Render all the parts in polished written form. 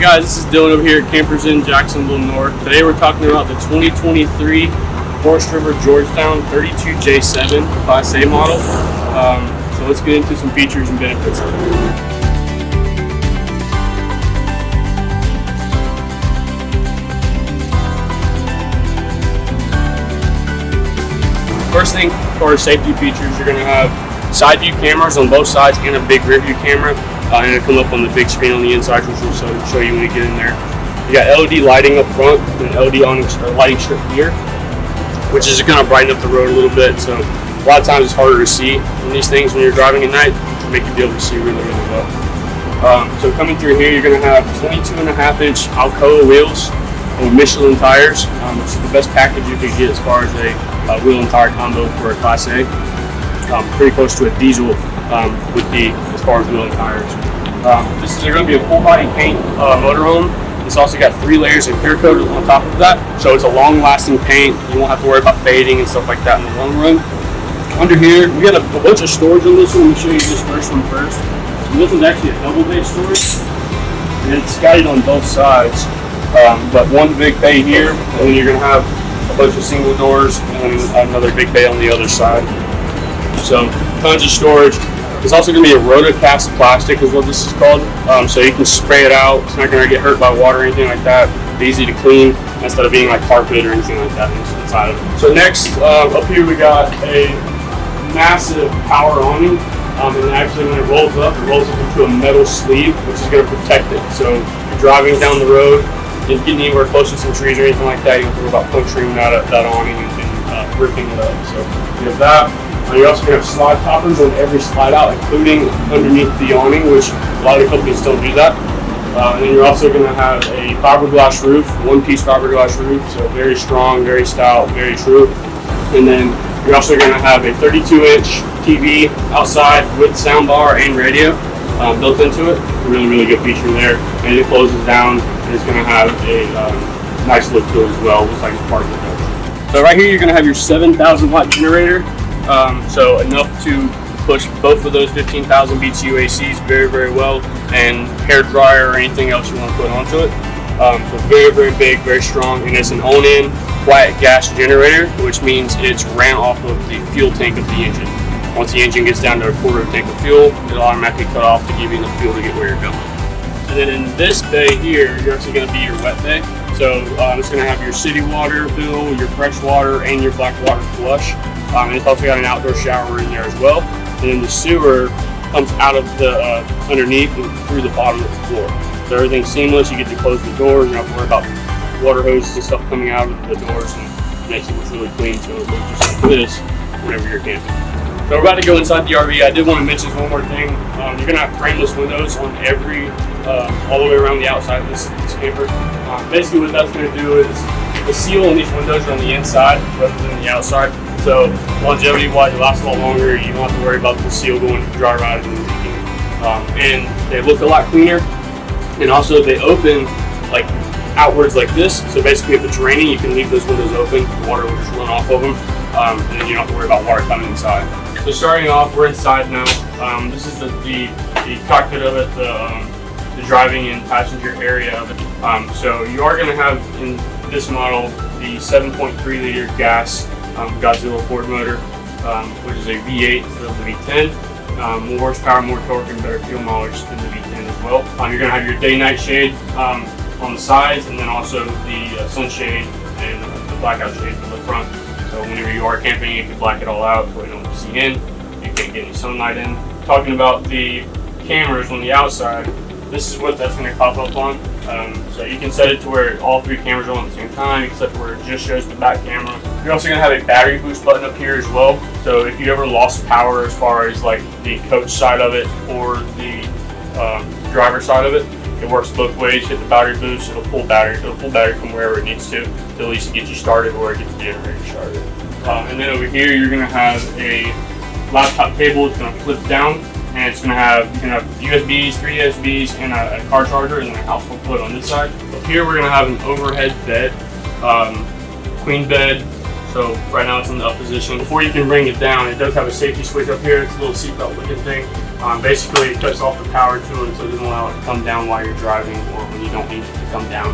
guys, this is Dylan over here at Campers in Jacksonville North. Today we're talking about the 2023 Forest River Georgetown 32J7 Class A model. So let's get into some features and benefits of it. First thing, for safety features, you're going to have side view cameras on both sides and a big rear view camera. And it'll come up on the big screen on the inside, which will show you when you get in there. You got LED lighting up front and LED lighting strip here, which is going to brighten up the road a little bit. So a lot of times it's harder to see on these things when you're driving at night, to make you be able to see really, really well. So coming through here, you're going to have 22.5-inch Alcoa wheels with Michelin tires, which is the best package you could get as far as a wheel and tire combo for a Class A. Pretty close to a diesel would be as far as wheel and tires. This is going to be a full body paint motorhome. It's also got 3 layers of clear coat on top of that, so it's a long lasting paint. You won't have to worry about fading and stuff like that in the long run. Under here, we got a bunch of storage on this one. Let me show you this first one first. So this one's actually a double bay storage, and it's scattered on both sides. But one big bay here, and then you're going to have a bunch of single doors and another big bay on the other side. So tons of storage. It's also going to be a rotocast plastic is what this is called. So you can spray it out. It's not going to get hurt by water or anything like that. It's easy to clean instead of being like carpet or anything like that inside of it. So next, up here we got a massive power awning. And actually when it rolls up into a metal sleeve, which is going to protect it. So if you're driving down the road, and getting anywhere close to some trees or anything like that, you don't have to worry about puncturing that awning and ripping it up. So you have that. You're also going to have slide toppers on every slide out, including underneath the awning, which a lot of companies don't do that. And then you're also going to have a fiberglass roof, one-piece fiberglass roof, so very strong, very stout, very true. And then you're also going to have a 32-inch TV outside with soundbar and radio built into it. Really, really good feature there. And it closes down, and it's going to have a nice look to it as well. Looks like it's part of it. So right here, you're going to have your 7,000-watt generator. So enough to push both of those 15,000 BTU ACs very, very well, and hair dryer or anything else you want to put onto it. So very, very big, very strong, and it's an on-in quiet gas generator, which means it's ran off of the fuel tank of the engine. Once the engine gets down to a quarter tank of fuel, it'll automatically cut off to give you enough fuel to get where you're going. And then in this bay here, you're actually going to be your wet bay. So it's going to have your city water fill, your fresh water, and your black water flush. And it's also got an outdoor shower in there as well. And then the sewer comes out of the underneath and through the bottom of the floor. So everything's seamless. You get to close the doors. You don't have to worry about water hoses and stuff coming out of the doors, and it makes it look really clean. So it looks just like this whenever you're camping. So we're about to go inside the RV. I did want to mention one more thing. You're going to have frameless windows on every, all the way around the outside of this camper. Basically what that's going to do is the seal on these windows are on the inside rather than the outside. So longevity-wise, it lasts a lot longer. You don't have to worry about the seal going dry rotted and leaking. And they look a lot cleaner. And also they open like outwards like this. So basically if it's raining, you can leave those windows open. The water will just run off of them. And then you don't have to worry about water coming inside. So starting off, we're inside now. This is the cockpit of it, the driving and passenger area of it. So you are going to have in this model the 7.3 liter gas Godzilla Ford motor, which is a V8 instead of the V10. More horsepower, more torque, and better fuel mileage than the V10 as well. You're going to have your day-night shade on the sides, and then also the sunshade and the blackout shade for the front. So whenever you are camping, you can black it all out so you don't see in. You can't get any sunlight in. Talking about the cameras on the outside, this is what that's going to pop up on. So you can set it to where all 3 cameras are on at the same time. You can set it to where it just shows the back camera. You're also going to have a battery boost button up here as well. So if you ever lost power as far as like the coach side of it or the driver side of it, it works both ways. Hit the battery boost, it'll pull battery from wherever it needs to at least get you started or get the generator started. And then over here you're going to have a laptop cable. It's going to flip down, and it's going to have, you can have USBs, 3 USBs, and a car charger, and then a household plug on this side. Up here we're going to have an overhead bed, queen bed, So right now it's in the up position. Before you can bring it down, it does have a safety switch up here. It's a little seatbelt looking thing. Basically, it cuts off the power to it, so it doesn't allow it to come down while you're driving or when you don't need it to come down.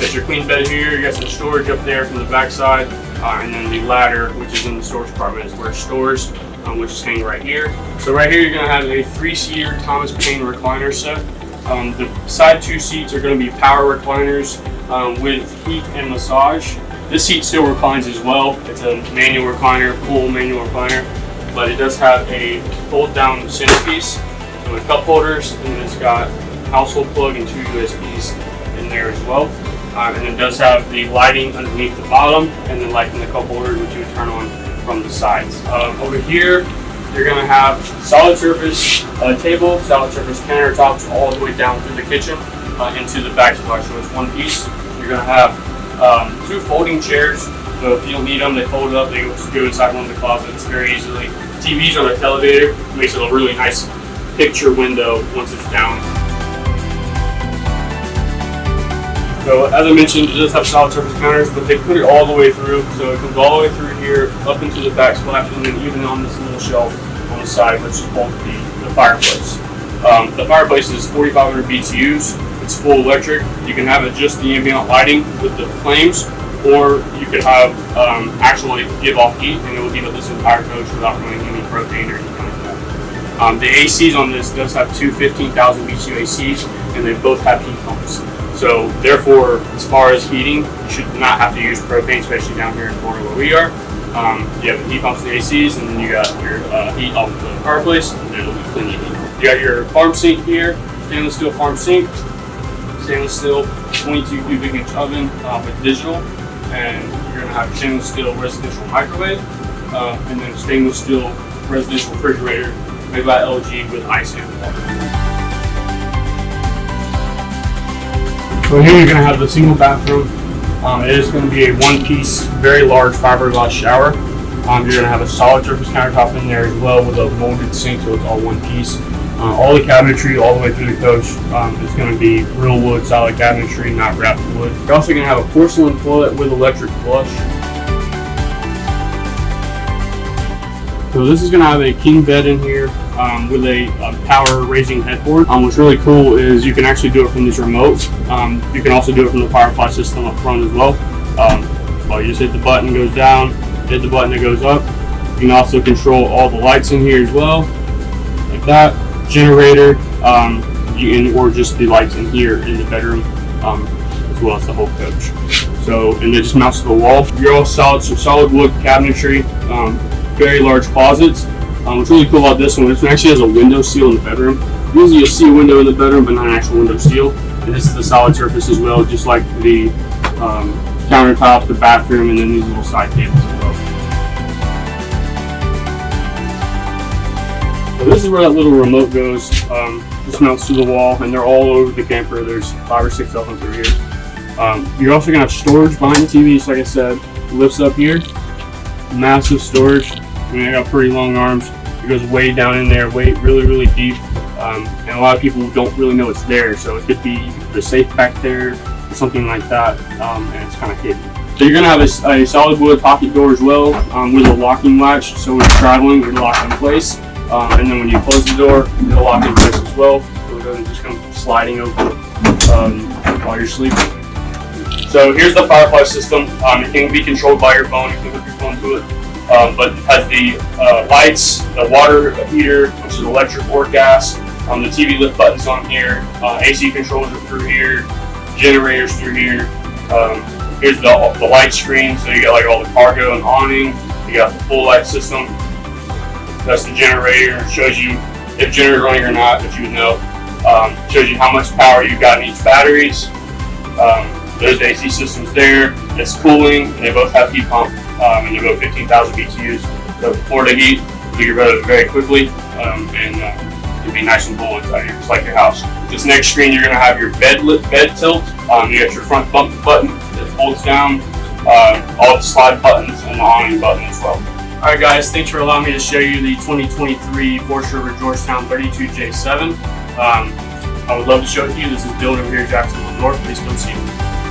Got your queen bed here. You got some storage up there from the back side, and then the ladder, which is in the storage compartment, is where it stores, which is hanging right here. So right here, you're gonna have a 3-seater Thomas Paine recliner set. The side 2 seats are going to be power recliners with heat and massage. This seat still reclines as well. It's a manual recliner, full manual recliner, but it does have a fold down centerpiece, so with cup holders, and then it's got household plug and 2 USBs in there as well. And it does have the lighting underneath the bottom, and then lighting the cup holders, which you would turn on from the sides. Over here, you're going to have solid surface table, solid surface countertops all the way down through the kitchen into the backsplash. So it's one piece. You're going to have 2 folding chairs. So if you don't need them, they fold up. They go inside one of the closets very easily. TVs on a televator makes it a really nice picture window once it's down. So as I mentioned, it does have solid surface counters, but they put it all the way through. So it comes all the way through here, up into the backsplash, and then even on this little shelf on the side, which holds the fireplace. The fireplace is 4,500 BTUs. It's full electric. You can have it just the ambient lighting with the flames, or you could have actually give off heat, and it will heat up this entire coach without running any propane or anything like that. The ACs on this does have 2 15,000 BTU ACs, and they both have heat pumps. So therefore, as far as heating, you should not have to use propane, especially down here in Florida where we are. You have the heat pumps and the ACs, and then you got your heat off the fireplace, and it'll be plenty of heat. You got your farm sink here, stainless steel farm sink, stainless steel 22 cubic inch oven with digital, and you're gonna have stainless steel residential microwave, and then stainless steel residential refrigerator made by LG with ice and water. So here you're going to have the single bathroom. It is going to be a 1-piece, very large fiberglass shower. You're going to have a solid surface countertop in there as well with a molded sink, so it's all 1 piece. All the cabinetry all the way through the coach is going to be real wood, solid cabinetry, not wrapped wood. You're also going to have a porcelain toilet with electric flush. So this is going to have a king bed in here with a power raising headboard. What's really cool is you can actually do it from this remote. You can also do it from the Firefly system up front as well. You just hit the button, it goes down, hit the button, it goes up. You can also control all the lights in here as well, like that. Generator, or just the lights in here in the bedroom, as well as the whole coach. So, and it just mounts to the wall. You're all solid wood cabinetry. Very large closets. What's really cool about this one, this one actually has a window seal in the bedroom. Usually you'll see a window in the bedroom, but not an actual window seal. And this is the solid surface as well, just like the countertop, the bathroom, and then these little side tables as well. So this is where that little remote goes. Just mounts to the wall, and they're all over the camper. There's 5 or 6 of them through here. You're also going to have storage behind the TV, so like I said, it lifts up here. Massive storage. I mean, I got pretty long arms. It goes way down in there, really, really deep. And a lot of people don't really know it's there, so it could be the safe back there or something like that, and it's kind of hidden. So you're gonna have a solid wood pocket door as well, with a locking latch, so when you're traveling, you're locked in place. And then when you close the door, it'll lock in place as well, so it doesn't just come sliding open while you're sleeping. So here's the Firefly system. It can be controlled by your phone. You can hook your phone to it. But it has the lights, the water heater, which is electric or gas, the TV lift buttons on here, AC controls are through here, generators through here. Here's the light screen, so you got like all the cargo and awning. You got the full light system. That's the generator. It shows you if generator's running or not, if you would know. Shows you how much power you've got in each batteries. There's the AC systems there. It's cooling, and they both have heat pump, and they go 15,000 BTUs. So Florida heat, you get rid of it very quickly, and it'll be nice and cool inside here, just like your house. This next screen, you're gonna have your bed tilt. You got your front bump button that folds down, all the slide buttons, and the awning button as well. All right, guys, thanks for allowing me to show you the 2023 Porsche Georgetown 32J7. I would love to show it to you. This is Dylan over here in Jacksonville North. Please come see me.